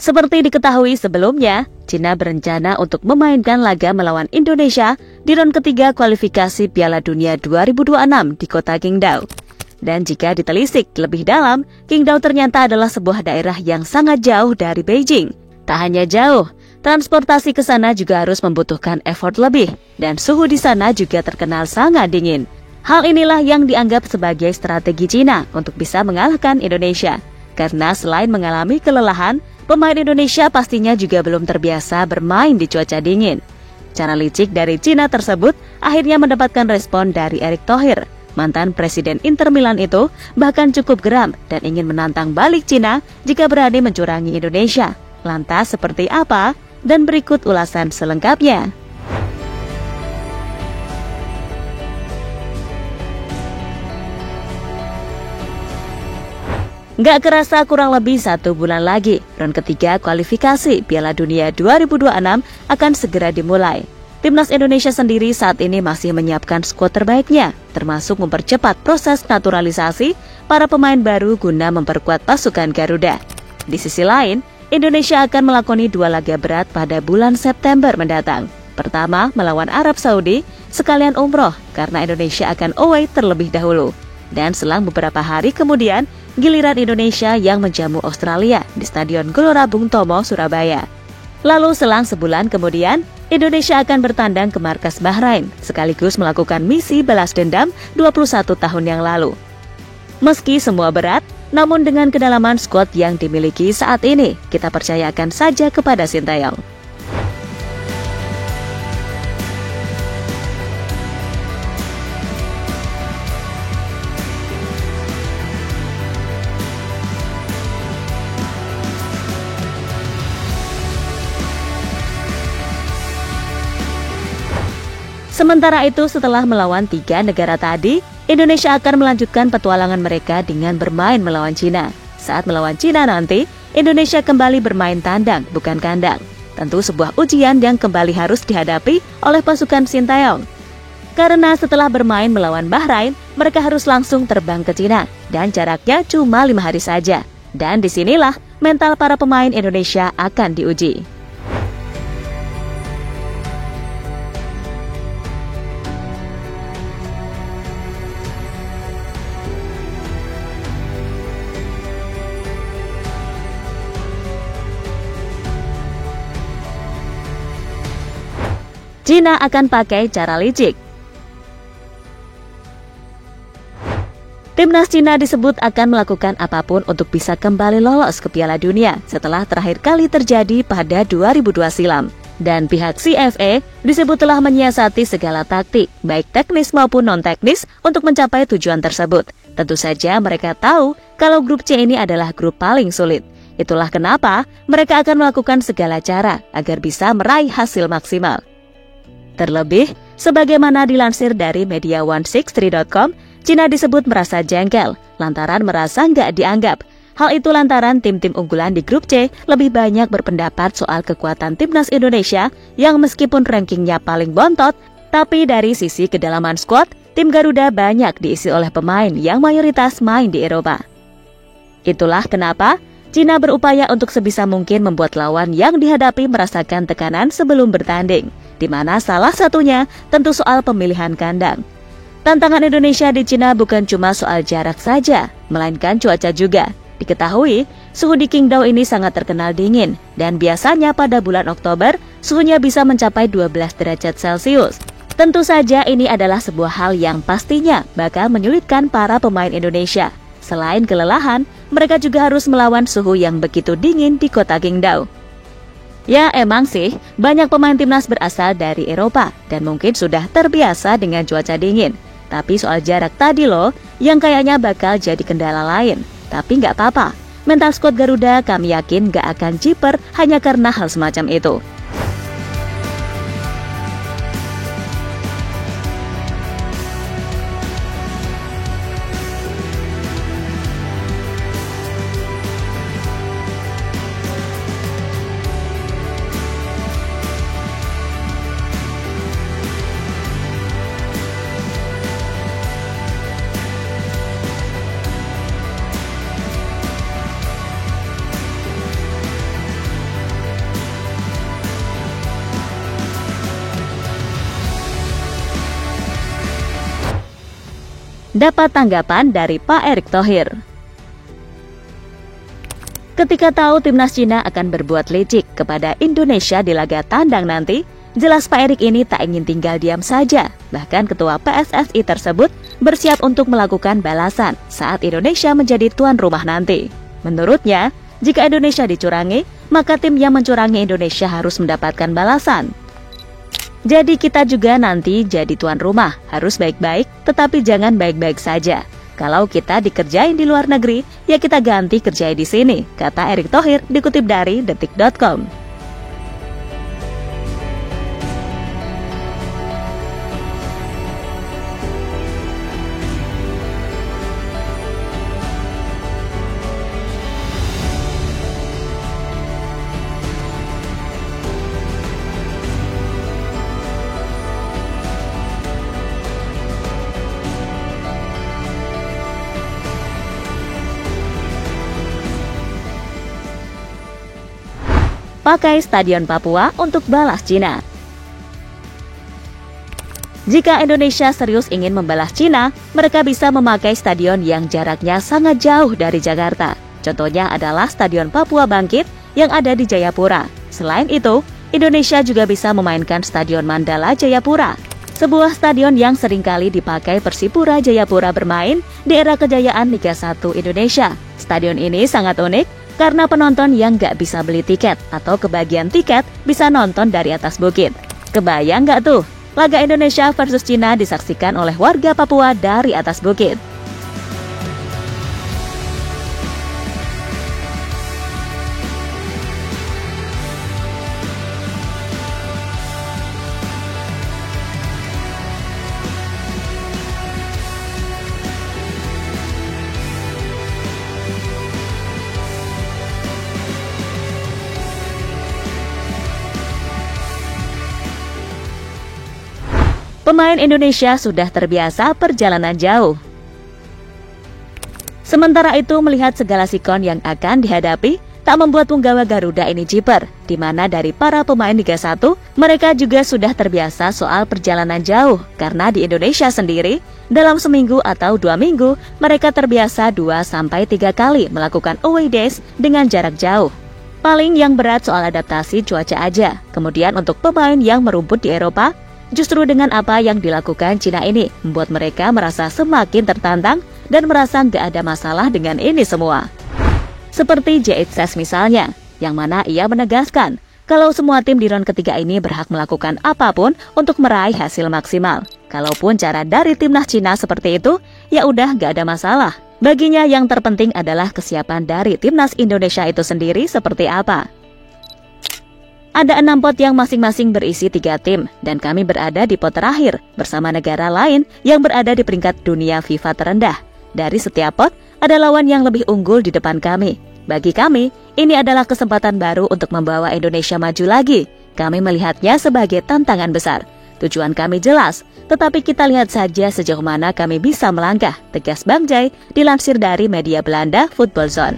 Seperti diketahui sebelumnya, Cina berencana untuk memainkan laga melawan Indonesia di ronde ketiga kualifikasi Piala Dunia 2026 di kota Qingdao. Dan jika ditelisik lebih dalam, Qingdao ternyata adalah sebuah daerah yang sangat jauh dari Beijing. Tak hanya jauh, transportasi ke sana juga harus membutuhkan effort lebih, dan suhu di sana juga terkenal sangat dingin. Hal inilah yang dianggap sebagai strategi Cina untuk bisa mengalahkan Indonesia. Karena selain mengalami kelelahan, pemain Indonesia pastinya juga belum terbiasa bermain di cuaca dingin. Cara licik dari Cina tersebut akhirnya mendapatkan respon dari Erick Thohir. Mantan Presiden Inter Milan itu bahkan cukup geram dan ingin menantang balik Cina jika berani mencurangi Indonesia. Lantas seperti apa? Dan berikut ulasan selengkapnya. Nggak kerasa kurang lebih 1 bulan lagi, ronde ketiga kualifikasi Piala Dunia 2026 akan segera dimulai. Timnas Indonesia sendiri saat ini masih menyiapkan skuad terbaiknya, termasuk mempercepat proses naturalisasi para pemain baru guna memperkuat pasukan Garuda. Di sisi lain, Indonesia akan melakoni 2 laga berat pada bulan September mendatang. Pertama, melawan Arab Saudi, sekalian umroh karena Indonesia akan away terlebih dahulu. Dan selang beberapa hari kemudian, giliran Indonesia yang menjamu Australia di Stadion Gelora Bung Tomo, Surabaya. Lalu selang sebulan kemudian, Indonesia akan bertandang ke markas Bahrain, sekaligus melakukan misi balas dendam 21 tahun yang lalu. Meski semua berat, namun dengan kedalaman skuad yang dimiliki saat ini, kita percayakan saja kepada Sinteyong. Sementara itu, setelah melawan 3 negara tadi, Indonesia akan melanjutkan petualangan mereka dengan bermain melawan Cina. Saat melawan Cina nanti, Indonesia kembali bermain tandang, bukan kandang. Tentu sebuah ujian yang kembali harus dihadapi oleh pasukan Sinteyong. Karena setelah bermain melawan Bahrain, mereka harus langsung terbang ke Cina, dan jaraknya cuma 5 hari saja. Dan disinilah mental para pemain Indonesia akan diuji. Cina akan pakai cara licik. Timnas Cina disebut akan melakukan apapun untuk bisa kembali lolos ke Piala Dunia setelah terakhir kali terjadi pada 2002 silam. Dan pihak CFA disebut telah menyiasati segala taktik, baik teknis maupun non-teknis, untuk mencapai tujuan tersebut. Tentu saja mereka tahu kalau grup C ini adalah grup paling sulit. Itulah kenapa mereka akan melakukan segala cara agar bisa meraih hasil maksimal. Terlebih, sebagaimana dilansir dari media 163.com, Cina disebut merasa jengkel lantaran merasa nggak dianggap. Hal itu lantaran tim-tim unggulan di grup C lebih banyak berpendapat soal kekuatan timnas Indonesia yang meskipun rankingnya paling bontot, tapi dari sisi kedalaman skuad, tim Garuda banyak diisi oleh pemain yang mayoritas main di Eropa. Itulah kenapa Cina berupaya untuk sebisa mungkin membuat lawan yang dihadapi merasakan tekanan sebelum bertanding, di mana salah satunya tentu soal pemilihan kandang. Tantangan Indonesia di Cina bukan cuma soal jarak saja, melainkan cuaca juga. Diketahui, suhu di Qingdao ini sangat terkenal dingin, dan biasanya pada bulan Oktober, suhunya bisa mencapai 12 derajat Celcius. Tentu saja ini adalah sebuah hal yang pastinya bakal menyulitkan para pemain Indonesia. Selain kelelahan, mereka juga harus melawan suhu yang begitu dingin di kota Qingdao. Ya emang sih, banyak pemain timnas berasal dari Eropa dan mungkin sudah terbiasa dengan cuaca dingin. Tapi soal jarak tadi loh, yang kayaknya bakal jadi kendala lain. Tapi nggak apa-apa, mental skuad Garuda kami yakin nggak akan jiper hanya karena hal semacam itu. Dapat tanggapan dari Pak Erick Thohir. Ketika tahu timnas Cina akan berbuat licik kepada Indonesia di laga tandang nanti, jelas Pak Erick ini tak ingin tinggal diam saja. Bahkan ketua PSSI tersebut bersiap untuk melakukan balasan saat Indonesia menjadi tuan rumah nanti. Menurutnya, jika Indonesia dicurangi, maka tim yang mencurangi Indonesia harus mendapatkan balasan. Jadi kita juga nanti jadi tuan rumah, harus baik-baik, tetapi jangan baik-baik saja. Kalau kita dikerjain di luar negeri, ya kita ganti kerjain di sini, kata Erick Thohir dikutip dari detik.com. Pakai Stadion Papua untuk balas Cina. Jika Indonesia serius ingin membalas Cina, mereka bisa memakai stadion yang jaraknya sangat jauh dari Jakarta. Contohnya adalah Stadion Papua Bangkit yang ada di Jayapura. Selain itu, Indonesia juga bisa memainkan Stadion Mandala Jayapura, sebuah stadion yang seringkali dipakai Persipura Jayapura bermain di era kejayaan Liga 1 Indonesia. Stadion ini sangat unik karena penonton yang nggak bisa beli tiket atau kebagian tiket bisa nonton dari atas bukit. Kebayang nggak tuh? Laga Indonesia versus Cina disaksikan oleh warga Papua dari atas bukit. Pemain Indonesia sudah terbiasa perjalanan jauh. Sementara itu, melihat segala sikon yang akan dihadapi, tak membuat punggawa Garuda ini jiper, di mana dari para pemain Liga 1, mereka juga sudah terbiasa soal perjalanan jauh, karena di Indonesia sendiri, dalam seminggu atau 2 minggu, mereka terbiasa 2-3 kali melakukan away days dengan jarak jauh. Paling yang berat soal adaptasi cuaca aja. Kemudian untuk pemain yang merumput di Eropa, justru dengan apa yang dilakukan Cina ini membuat mereka merasa semakin tertantang dan merasa nggak ada masalah dengan ini semua. Seperti J.H. misalnya, yang mana ia menegaskan kalau semua tim di round ketiga ini berhak melakukan apapun untuk meraih hasil maksimal. Kalaupun cara dari timnas Cina seperti itu, ya udah nggak ada masalah. Baginya yang terpenting adalah kesiapan dari timnas Indonesia itu sendiri seperti apa. Ada 6 pot yang masing-masing berisi 3 tim, dan kami berada di pot terakhir bersama negara lain yang berada di peringkat dunia FIFA terendah. Dari setiap pot, ada lawan yang lebih unggul di depan kami. Bagi kami, ini adalah kesempatan baru untuk membawa Indonesia maju lagi. Kami melihatnya sebagai tantangan besar. Tujuan kami jelas, tetapi kita lihat saja sejauh mana kami bisa melangkah, tegas Bang Jai, dilansir dari media Belanda Football Zone.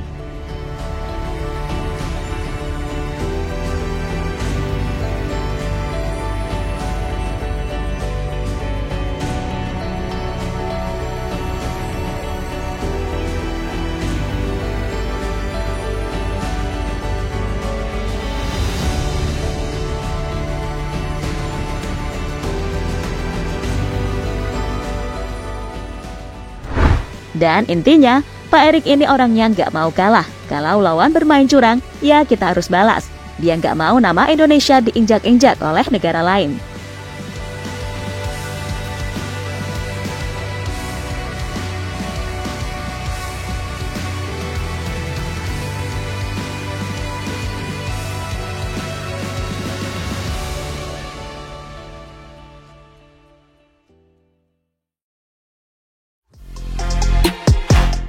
Dan intinya, Pak Erick ini orangnya nggak mau kalah. Kalau lawan bermain curang, ya kita harus balas. Dia nggak mau nama Indonesia diinjak-injak oleh negara lain.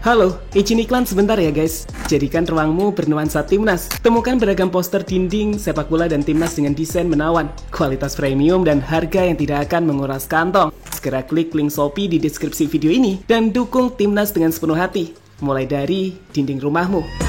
Halo, izin iklan sebentar ya guys. Jadikan ruangmu bernuansa timnas. Temukan beragam poster dinding, sepak bola dan timnas dengan desain menawan, kualitas premium dan harga yang tidak akan menguras kantong. Segera klik link Shopee di deskripsi video ini dan dukung timnas dengan sepenuh hati. Mulai dari dinding rumahmu.